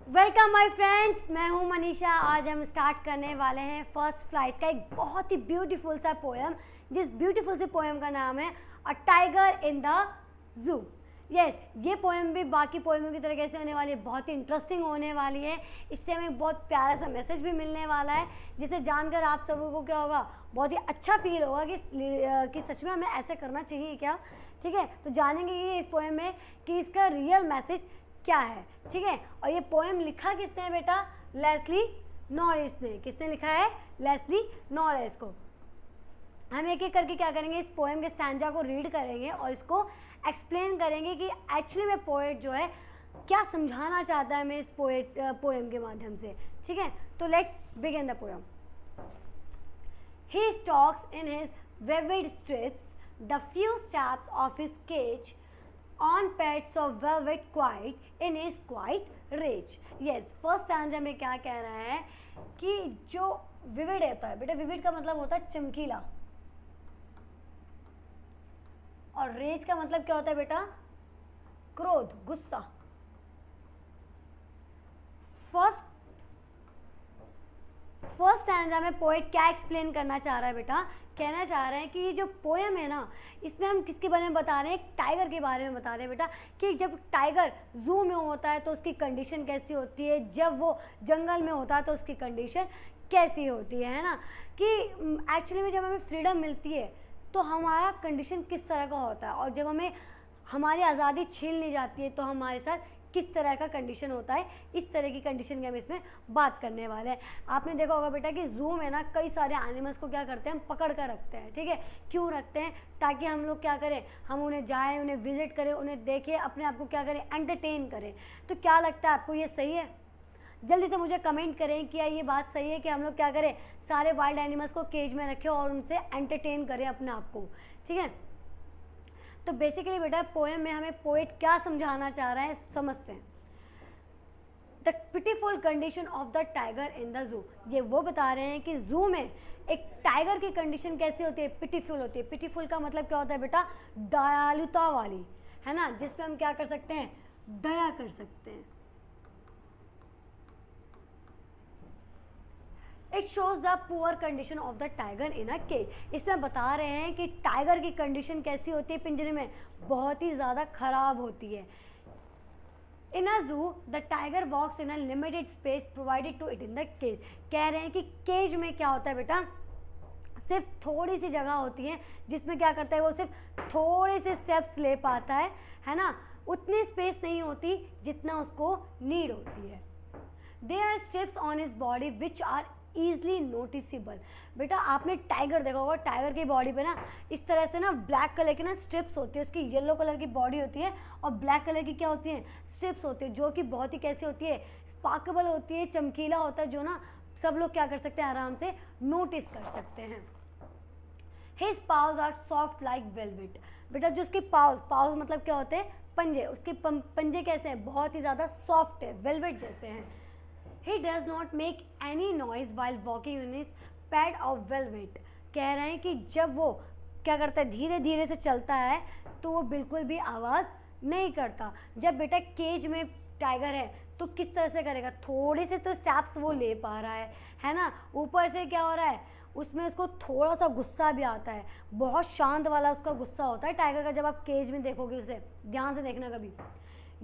Welcome my friends, मैं हूं मनीषा। आज हम स्टार्ट करने वाले हैं फर्स्ट फ्लाइट का एक बहुत ही ब्यूटीफुल सा पोएम, जिस ब्यूटीफुल से पोएम का नाम है a tiger in the zoo. Yes, ये पोएम भी बाकी पोएमों की तरह कैसे होने वाली है, बहुत ही इंटरेस्टिंग होने वाली है। इससे हमें बहुत प्यारा सा मैसेज भी मिलने वाला है, जिसे जानकर आप सबों को क्या होगा, बहुत ही अच्छा फील होगा कि सच में हमें ऐसे करना चाहिए क्या। ठीक है, तो जानेंगे कि इस पोएम में कि इसका रियल मैसेज क्या है। ठीक है, और ये पोएम लिखा किसने है बेटा? लेस्ली नॉरिस ने। किसने लिखा है? लेस्ली नॉरिस को। हम एक एक करके क्या करेंगे, इस पोएम के स्टैंजा को रीड करेंगे और इसको एक्सप्लेन करेंगे कि एक्चुअली में पोएट जो है क्या समझाना चाहता है हमें इस पोएम के माध्यम से। ठीक है, तो let's begin the poem. He stalks in his vivid strips the few steps of his cage on pets of velvet quiet in his quiet rage. Yes, first stanza में क्या कह रहा है कि जो विविड होता है बेटा, विविड का मतलब होता है चमकीला, और रेज का मतलब क्या होता है बेटा? क्रोध, गुस्सा। फर्स्ट स्टैंजा में पोएट क्या एक्सप्लेन करना चाह रहा है बेटा? कहना चाह रहे हैं कि ये जो पोएम है ना, इसमें हम किसके बारे में बता रहे हैं? एक टाइगर के बारे में बता रहे हैं बेटा, कि जब टाइगर जू में होता है तो उसकी कंडीशन कैसी होती है, जब वो जंगल में होता है तो उसकी कंडीशन कैसी होती है ना। कि एक्चुअली में जब हमें फ्रीडम मिलती है तो हमारा कंडीशन किस तरह का होता है, और जब हमें हमारी आज़ादी छीन ली जाती है तो हमारे साथ किस तरह का कंडीशन होता है। इस तरह की कंडीशन की हम इसमें बात करने वाले हैं। आपने देखा होगा बेटा कि जू में ना कई सारे एनिमल्स को क्या करते हैं, हम पकड़ कर रखते हैं। ठीक है, क्यों रखते हैं? ताकि हम लोग क्या करें, हम उन्हें जाएं, उन्हें विजिट करें, उन्हें देखें, अपने आप को क्या करें, एंटरटेन करें। तो क्या लगता है आपको, ये सही है? जल्दी से मुझे कमेंट करें कि ये बात सही है कि हम लोग क्या करें, सारे वाइल्ड एनिमल्स को केज में रखें और उनसे एंटरटेन करें अपने आप को। ठीक है, तो बेसिकली बेटा पोएम में हमें पोएट क्या समझाना चाह रहा है समझते हैं। The pitiful condition of the tiger in the zoo. ये वो बता रहे हैं कि जू में एक टाइगर की कंडीशन कैसी होती है? पिटीफुल होती है। पिटीफुल का मतलब क्या होता है बेटा? दयालुता वाली, है ना, जिसपे हम क्या कर सकते हैं, दया कर सकते हैं। It shows the poor condition of the tiger in a cage. इसमें बता रहे हैं कि टाइगर की कंडीशन कैसी होती है पिंजरे में, बहुत ही ज़्यादा खराब होती है। In a zoo the tiger walks in a limited space provided to it in the cage. कह रहे हैं कि केज में क्या होता है बेटा, सिर्फ थोड़ी सी जगह होती है जिसमें क्या करता है, वो सिर्फ थोड़े से स्टेप्स ले पाता है ना। उतनी स्पेस नहीं होती जितना उसको नीड होती है। There are stripes on his body which are easily noticeable. बेटा आपने टाइगर देखा होगा, टाइगर की बॉडी पे ना इस तरह से ना ब्लैक कलर की ना स्ट्रिप्स होती है। उसकी येलो कलर की बॉडी होती है और ब्लैक कलर की क्या होती है, स्ट्रिप्स होती है, जो कि बहुत ही कैसी होती है, स्पार्केबल होती है, चमकीला होता है, जो ना सब लोग क्या कर सकते हैं, आराम से नोटिस कर सकते हैं। His paws are soft like velvet. बेटा जो उसके पाव्स मतलब क्या होते हैं, पंजे, उसके पंजे कैसे हैं, बहुत ही ज़्यादा सॉफ्ट है, वेलवेट जैसे हैं। He does not make any noise while walking in his pad of velvet। कह रहे हैं कि जब वो क्या करता है, धीरे धीरे से चलता है तो वो बिल्कुल भी आवाज़ नहीं करता। जब बेटा केज में टाइगर है तो किस तरह से करेगा, थोड़े से तो स्टेप्स वो ले पा रहा है ना। यूपर से क्या हो रहा है, उसमें उसको थोड़ा सा गुस्सा भी आता है, बहुत शांत वाला उसका गुस्सा होता है टाइगर का। जब आप केज में देखोगे उसे ध्यान से देखना कभी।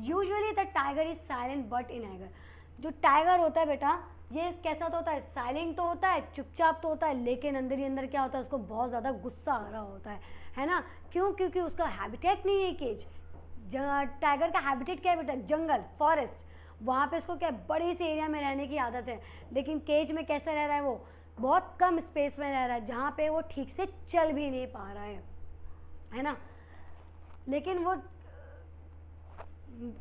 Usually the tiger is silent but in anger. जो टाइगर होता है बेटा ये कैसा तो होता है, साइलेंट तो होता है, चुपचाप तो होता है, लेकिन अंदर ही अंदर क्या होता है, उसको बहुत ज़्यादा गुस्सा आ रहा होता है ना। क्यों? क्योंकि उसका हैबिटेट नहीं है केज। टाइगर का हैबिटेट क्या है बेटा? जंगल, फॉरेस्ट। वहाँ पे उसको क्या बड़े से एरिया में रहने की आदत है, लेकिन केज में कैसे रह रहा है, वो बहुत कम स्पेस में रह रहा है, जहाँ पे वो ठीक से चल भी नहीं पा रहा है ना। लेकिन वो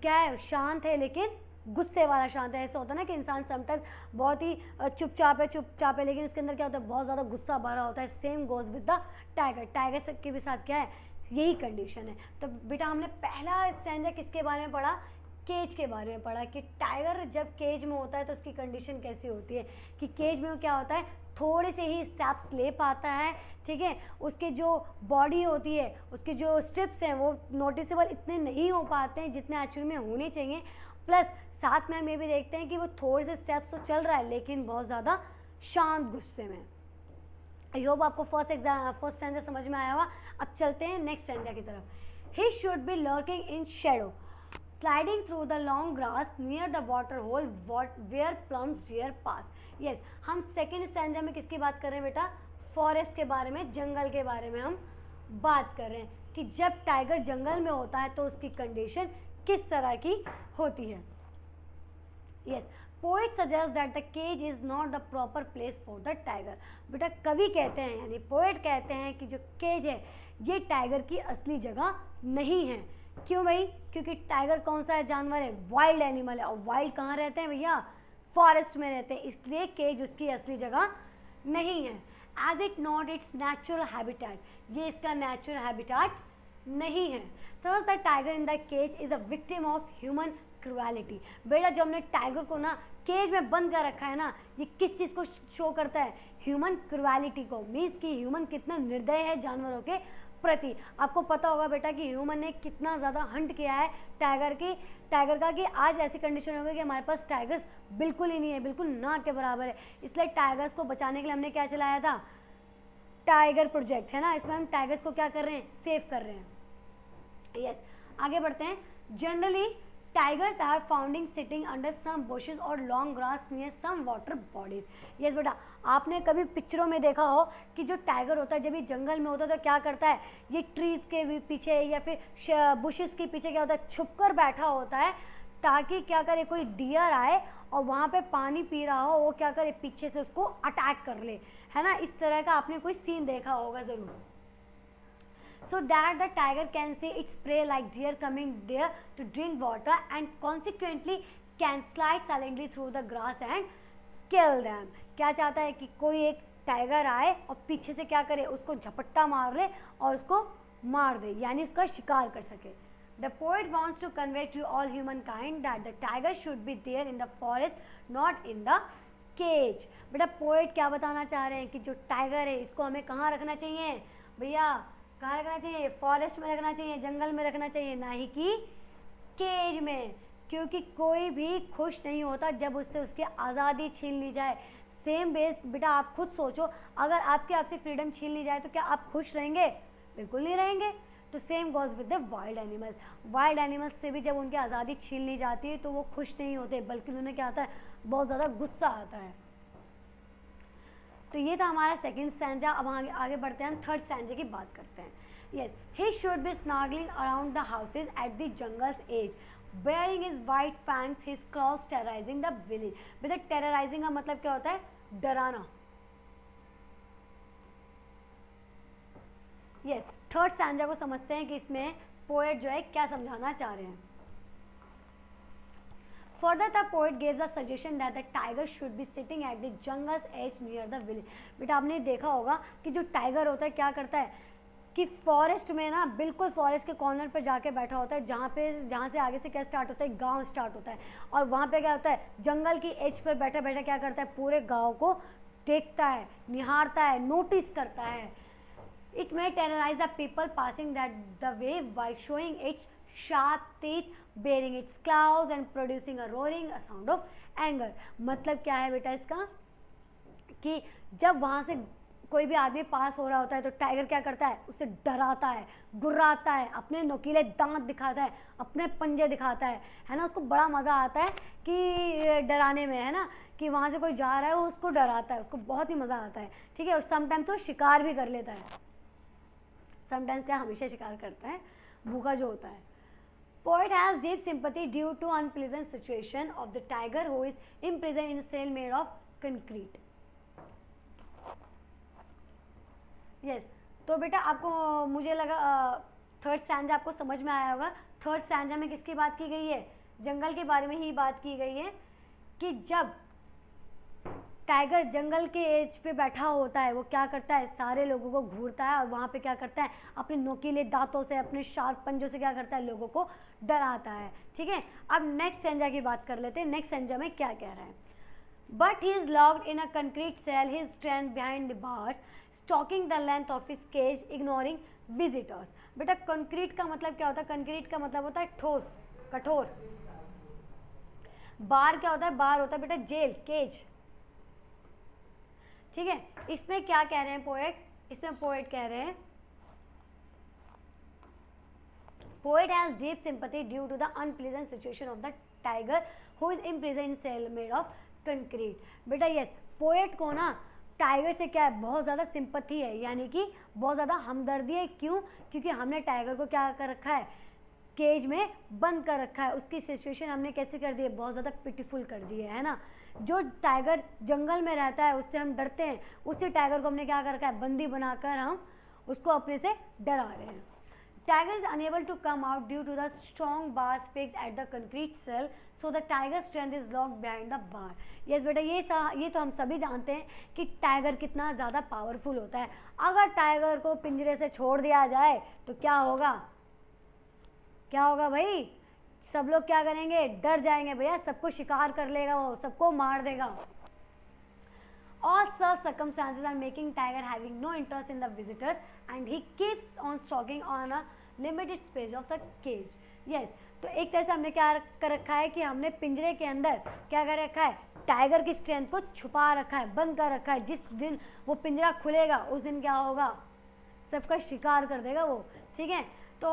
क्या है, शांत है, लेकिन गुस्से वाला शांत है। ऐसा होता है ना कि इंसान समटाइम्स बहुत ही चुपचाप है, लेकिन उसके अंदर क्या होता है, बहुत ज़्यादा गुस्सा भरा होता है। Same goes with the tiger. Tiger के भी साथ क्या है, यही कंडीशन है। तो बेटा हमने पहला स्टैंजा किसके बारे में पढ़ा, केज के बारे में पढ़ा, कि टाइगर जब केज में होता है तो उसकी कंडीशन कैसी होती है, कि केज में क्या होता है, थोड़े से ही स्टेप्स ले पाता है। ठीक है, उसके जो बॉडी होती है, उसके जो स्ट्रिप्स हैं वो नोटिसेबल इतने नहीं हो पाते हैं जितने एक्चुअली में होने चाहिए। प्लस साथ में हम ये भी देखते हैं कि वो थोड़े से स्टेप्स तो चल रहा है लेकिन बहुत ज़्यादा शांत गुस्से में। आई होप आपको फर्स्ट स्टैंजा समझ में आया होगा। अब चलते हैं नेक्स्ट स्टैंजा की तरफ। He should be lurking in shadow sliding through the long grass near the water hole where plump deer pass. Yes, हम सेकेंड स्टैंजा में किसकी बात कर रहे हैं बेटा? फॉरेस्ट के बारे में, जंगल के बारे में हम बात कर रहे हैं कि जब टाइगर जंगल में होता है तो उसकी कंडीशन किस तरह की होती है। Yes, poet suggest that the cage is not the proper place for the tiger. बेटा कवि कहते हैं यानी पोएट कहते हैं कि जो केज है ये टाइगर की असली जगह नहीं है। क्यों भाई? क्योंकि टाइगर कौन सा है जानवर है? वाइल्ड एनिमल है, और वाइल्ड कहाँ रहते हैं भैया? फॉरेस्ट में रहते हैं, इसलिए केज उसकी असली जगह नहीं है। As it not its natural habitat, ये इसका नेचुरल हैबिटेट नहीं है। Thus the tiger in the cage is a victim of human cruelty. बेटा जो हमने टाइगर को ना केज में बंद कर रखा है ना, ये किस चीज़ को शो करता है? ह्यूमन क्रुएलिटी को। मीन्स कि ह्यूमन कितना निर्दय है जानवरों के प्रति। आपको पता होगा बेटा कि ह्यूमन ने कितना ज़्यादा हंट किया है टाइगर का कि आज ऐसी कंडीशन हो गई कि हमारे पास टाइगर्स बिल्कुल ही नहीं है, बिल्कुल ना के बराबर है। इसलिए टाइगर्स को बचाने के लिए हमने क्या चलाया था? टाइगर प्रोजेक्ट, है ना। इसमें हम टाइगर्स को क्या कर रहे हैं? सेव कर रहे हैं। यस, आगे बढ़ते हैं। Generally tigers are founding sitting under some bushes और long grass near some water bodies. Yes बेटा, आपने कभी पिक्चरों में देखा हो कि जो टाइगर होता है जब ये जंगल में होता है तो क्या करता है? ये ट्रीज के पीछे या फिर बुशेस के पीछे क्या होता है? छुप कर बैठा होता है ताकि क्या करे, कोई डियर आए और वहाँ पे पानी पी रहा हो, वो क्या करे, पीछे से उसको अटैक कर ले, है ना। इस तरह का आपने कोई सीन देखा होगा ज़रूर। So that the tiger can see its prey like deer coming there to drink water and consequently can slide silently through the grass and kill them। क्या चाहता है कि कोई एक टाइगर आए और पीछे से क्या करे, उसको झपट्टा मार ले और उसको मार दे, यानी उसका शिकार कर सके। The poet wants to convey to all humankind that the tiger should be there in the forest, not in the cage। बेटा पोएट क्या बताना चाह रहे हैं कि जो टाइगर है इसको हमें कहाँ रखना चाहिए भैया? कहाँ रखना चाहिए? फॉरेस्ट में रखना चाहिए, जंगल में रखना चाहिए, ना ही कि केज में। क्योंकि कोई भी खुश नहीं होता जब उससे उसकी आज़ादी छीन ली जाए। सेम बेटा आप खुद सोचो, अगर आपसे फ्रीडम छीन ली जाए तो क्या आप खुश रहेंगे? बिल्कुल नहीं रहेंगे। तो same goes with the wild animals. Wild animals से भी जब उनकी आज़ादी छीन ली जाती है तो वो खुश नहीं होते, बल्कि उन्हें क्या आता है? बहुत ज़्यादा गुस्सा आता है। तो ये था हमारा सेकंड स्टैंजा। अब आगे बढ़ते हैं, हम थर्ड स्टैंजा की बात करते हैं। Yes, he should be snuggling around the houses at the jungles edge baring his white fangs his claws terrorising the village. बेटा टेरराइजिंग का मतलब क्या होता है? डराना। यस, थर्ड स्टैंजा को समझते हैं कि इसमें पोएट जो है क्या समझाना चाह रहे हैं। Further, the poet gives a suggestion that the tiger should be sitting at the jungle's edge near the village। बेटा आपने देखा होगा कि जो टाइगर होता है क्या करता है कि फॉरेस्ट में ना, बिल्कुल फॉरेस्ट के कॉर्नर पर जाके बैठा होता है, जहाँ से आगे से क्या स्टार्ट होता है? गांव स्टार्ट होता है। और वहाँ पे क्या होता है? जंगल की एज पर बैठा बैठा क्या करता है? पूरे गाँव को देखता है, निहारता है, नोटिस करता है। It may terrorize the people passing the way by showing its sharp teeth, bearing its claws and producing a roaring a sound of anger। मतलब क्या है बेटा इसका? कि जब वहाँ से कोई भी आदमी पास हो रहा होता है तो टाइगर क्या करता है? उसे डराता है, गुर्राता है, अपने नुकीले दांत दिखाता है, अपने पंजे दिखाता है ना। उसको बड़ा मज़ा आता है कि डराने में, है ना, कि वहाँ से कोई जा रहा है वो उसको डराता है, उसको बहुत ही मज़ा आता है। ठीक है, समटाइम्स तो शिकार भी कर लेता है, समटाइम्स क्या हमेशा शिकार करता है, भूखा जो होता है। Poet has deep sympathy due to unpleasant situation of the tiger who is imprisoned in a cell made of concrete। Yes, तो बेटा आपको, मुझे लगा थर्ड स्टैंजा आपको समझ में आया होगा। थर्ड स्टैंजा में किसकी बात की गई है? जंगल के बारे में ही बात की गई है कि जब टाइगर जंगल के एज पे बैठा होता है वो क्या करता है? सारे लोगों को घूरता है और वहाँ पे क्या करता है? अपने नोकीले दांतों से, अपने शार्प पंजों से क्या करता है? लोगों को डराता है। ठीक है, अब नेक्स्ट स्टैंजा की बात कर लेते हैं। नेक्स्ट स्टैंजा में क्या कह रहा है? But he is locked in a concrete cell, his strength behind the bars, stalking the length of his cage, ignoring visitors. बेटा कंक्रीट का मतलब क्या होता है? कंक्रीट का मतलब होता है ठोस, कठोर। बार क्या होता है? बार होता है बेटा जेल, केज, ठीक है। इसमें क्या कह रहे हैं पोएट? इसमें पोएट कह रहे हैं poet has deep sympathy due to the unpleasant situation of the tiger who is imprisoned in cell made of concrete। बेटा यस, पोएट को ना टाइगर से क्या है? बहुत ज़्यादा सिंपथी है, यानी कि बहुत ज़्यादा हमदर्दी है। क्यों? क्योंकि हमने टाइगर को क्या कर रखा है? केज में बंद कर रखा है। उसकी सिचुएशन हमने कैसे कर दी है? बहुत ज़्यादा पिटीफुल कर दी है ना। जो टाइगर जंगल में रहता है उससे हम डरते हैं, उसी टाइगर को हमने क्या कर रखा है? बंदी बनाकर हम उसको अपने से डरा रहे हैं। Tiger is unable to come out due to the strong bars fixed at the concrete cell, so the tiger's strength is locked behind the bar। Yes बेटा, ये तो हम सभी जानते हैं कि टाइगर कितना ज़्यादा पावरफुल होता है। अगर टाइगर को पिंजरे से छोड़ दिया जाए तो क्या होगा? क्या होगा भाई? सब लोग क्या करेंगे? डर जाएंगे भैया, सबको शिकार कर लेगा, वो सबको मार देगा। All such circumstances are making tiger having no interest in the visitors and he keeps on stalking on a limited space of the cage। Yes, तो एक तरह से हमने क्या कर रखा है कि हमने पिंजरे के अंदर क्या कर रखा है? टाइगर की स्ट्रेंथ को छुपा रखा है, बंद कर रखा है। जिस दिन वो पिंजरा खुलेगा उस दिन क्या होगा? सबका शिकार कर देगा वो, ठीक है। तो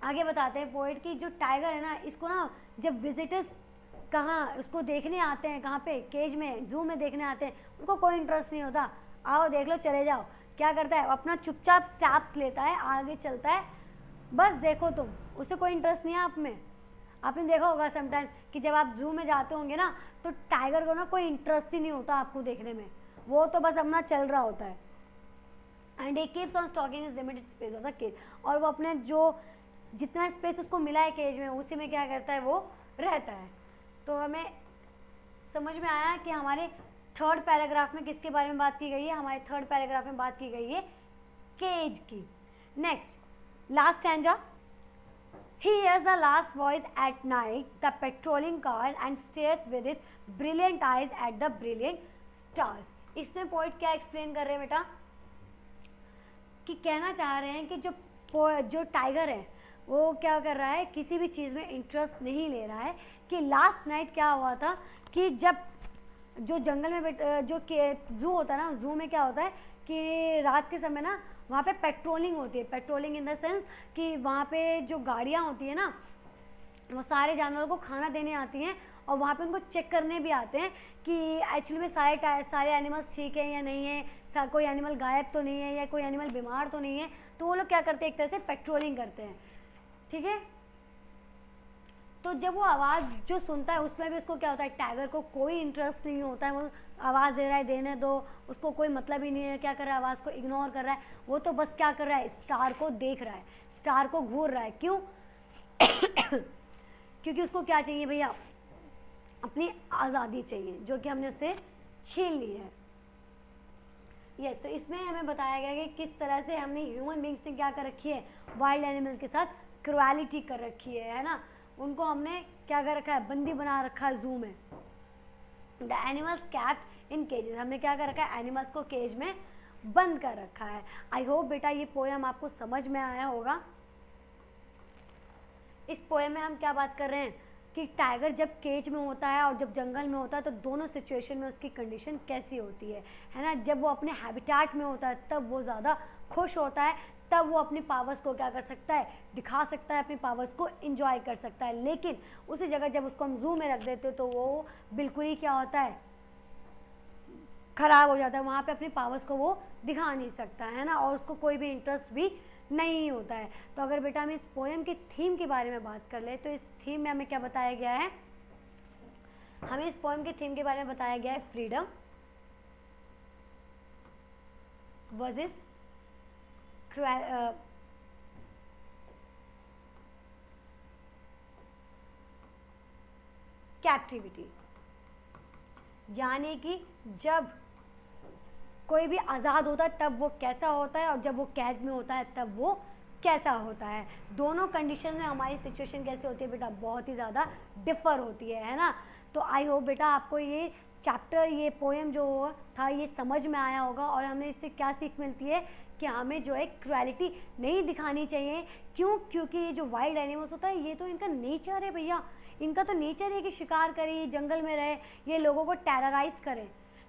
आगे बताते हैं पोएट की जो टाइगर है ना, इसको ना जब विजिटर्स कहाँ उसको देखने आते हैं, कहाँ पे? केज में, जू में देखने आते हैं, उसको कोई इंटरेस्ट नहीं होता। आओ देख लो, चले जाओ। क्या करता है? अपना चुपचाप स्टेप्स लेता है, आगे चलता है, बस देखो तुम, उससे कोई इंटरेस्ट नहीं है आप में। आपने देखा होगा समटाइम कि जब आप जू में जाते होंगे ना तो टाइगर को ना कोई इंटरेस्ट ही नहीं होता आपको देखने में, वो तो बस अपना चल रहा होता है। And he keeps on stalking is limited space of the cage, और वो अपने जो जितना स्पेस उसको मिला है केज में उसी में क्या करता है? वो रहता है। तो हमें समझ में आया कि हमारे थर्ड पैराग्राफ में किसके बारे में बात की गई है? हमारे थर्ड पैराग्राफ में बात की गई है केज की। Next, last stanza. He hears the last voice at night, the patrolling car, and stares with his brilliant eyes at the brilliant stars। इसमें पोइट क्या एक्सप्लेन कर रहे हैं बेटा? कि कहना चाह रहे हैं कि जो टाइगर है वो क्या कर रहा है? किसी भी चीज़ में इंटरेस्ट नहीं ले रहा है। कि लास्ट नाइट क्या हुआ था कि जब जो जंगल में जो जू होता है ना, जू में क्या होता है कि रात के समय ना वहाँ पे पेट्रोलिंग होती है। पेट्रोलिंग इन द सेंस कि वहाँ पे जो गाड़ियाँ होती है ना, वो सारे जानवरों को खाना देने आती हैं और वहाँ पे उनको चेक करने भी आते हैं कि एक्चुअली में सारे एनिमल्स ठीक है या नहीं है, कोई एनिमल गायब तो नहीं है या कोई एनिमल बीमार तो नहीं है। तो वो लोग क्या करते हैं? एक तरह से पेट्रोलिंग करते हैं, ठीक है। तो जब वो आवाज़ जो सुनता है उसमें भी उसको क्या होता है? टाइगर को कोई इंटरेस्ट नहीं होता है, वो आवाज़ दे रहा है, देने दो, उसको कोई मतलब ही नहीं है। क्या कर रहा है? आवाज़ को इग्नोर कर रहा है। वो तो बस क्या कर रहा है? स्टार को देख रहा है, स्टार को घूर रहा है। क्यों? क्योंकि उसको क्या चाहिए भैया? अपनी आज़ादी चाहिए, जो कि हमने उससे छीन ली है। ये तो इसमें हमें बताया गया कि किस तरह से हमने ह्यूमन बींग्स ने क्या कर रखी है? वाइल्ड एनिमल के साथ क्रुएलिटी कर रखी है ना। उनको हमने क्या कर रखा है? बंदी बना रखा है जू में। द एनिमल्स कैप्ट इन केजेस, हमने क्या कर रखा है? एनिमल्स को केज में बंद कर रखा है। आई होप बेटा ये पोएम आपको समझ में आया होगा। इस पोएम में हम क्या बात कर रहे हैं कि टाइगर जब केज में होता है और जब जंगल में होता है तो दोनों सिचुएशन में उसकी कंडीशन कैसी होती है ना। जब वो अपने हैबिटेट में होता है तब वो ज़्यादा खुश होता है, तब वो अपनी पावर्स को क्या कर सकता है? दिखा सकता है, अपनी पावर्स को एंजॉय कर सकता है। लेकिन उसी जगह जब उसको हम जू में रख देते हैं तो वो बिल्कुल ही क्या होता है? खराब हो जाता है। वहाँ पे अपनी पावर्स को वो दिखा नहीं सकता है ना, और उसको कोई भी इंटरेस्ट भी नहीं होता है। तो अगर बेटा हम इस पोएम की थीम के बारे में बात कर ले तो इस थीम में हमें क्या बताया गया है? हमें इस पोएम की थीम के बारे में बताया गया है फ्रीडम वर्सेस कैप्टिविटी। यानी कि जब कोई भी आज़ाद होता है तब वो कैसा होता है, और जब वो कैद में होता है तब वो कैसा होता है। दोनों कंडीशन में हमारी सिचुएशन कैसे होती है बेटा? बहुत ही ज़्यादा डिफ़र होती है ना। तो आई होप बेटा आपको ये चैप्टर, ये पोएम जो था ये समझ में आया होगा। और हमें इससे क्या सीख मिलती है कि हमें जो है क्रुएलिटी नहीं दिखानी चाहिए। क्यों? क्योंकि ये जो वाइल्ड एनिमल्स होता है ये तो इनका नेचर है भैया, इनका तो नेचर है कि शिकार करे, जंगल में रहे, ये लोगों को टेरराइज करें,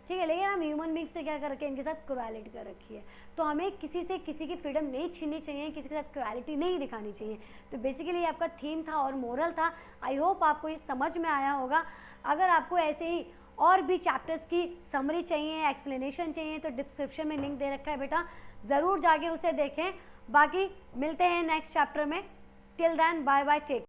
ठीक है। लेकिन हम ह्यूमन बींग्स ने क्या कर रखे हैं, इनके साथ क्रुएलिटी कर रखी है। तो हमें किसी से किसी की फ्रीडम नहीं छीननी चाहिए, किसी के साथ क्रुएलिटी नहीं दिखानी चाहिए। तो बेसिकली ये आपका थीम था और मोरल था। आई होप आपको ये समझ में आया होगा। अगर आपको ऐसे ही और भी चैप्टर्स की समरी चाहिए, एक्सप्लेनेशन चाहिए, तो डिस्क्रिप्शन में लिंक दे रखा है बेटा, ज़रूर जाके उसे देखें। बाकी मिलते हैं नेक्स्ट चैप्टर में। Till then bye bye, take.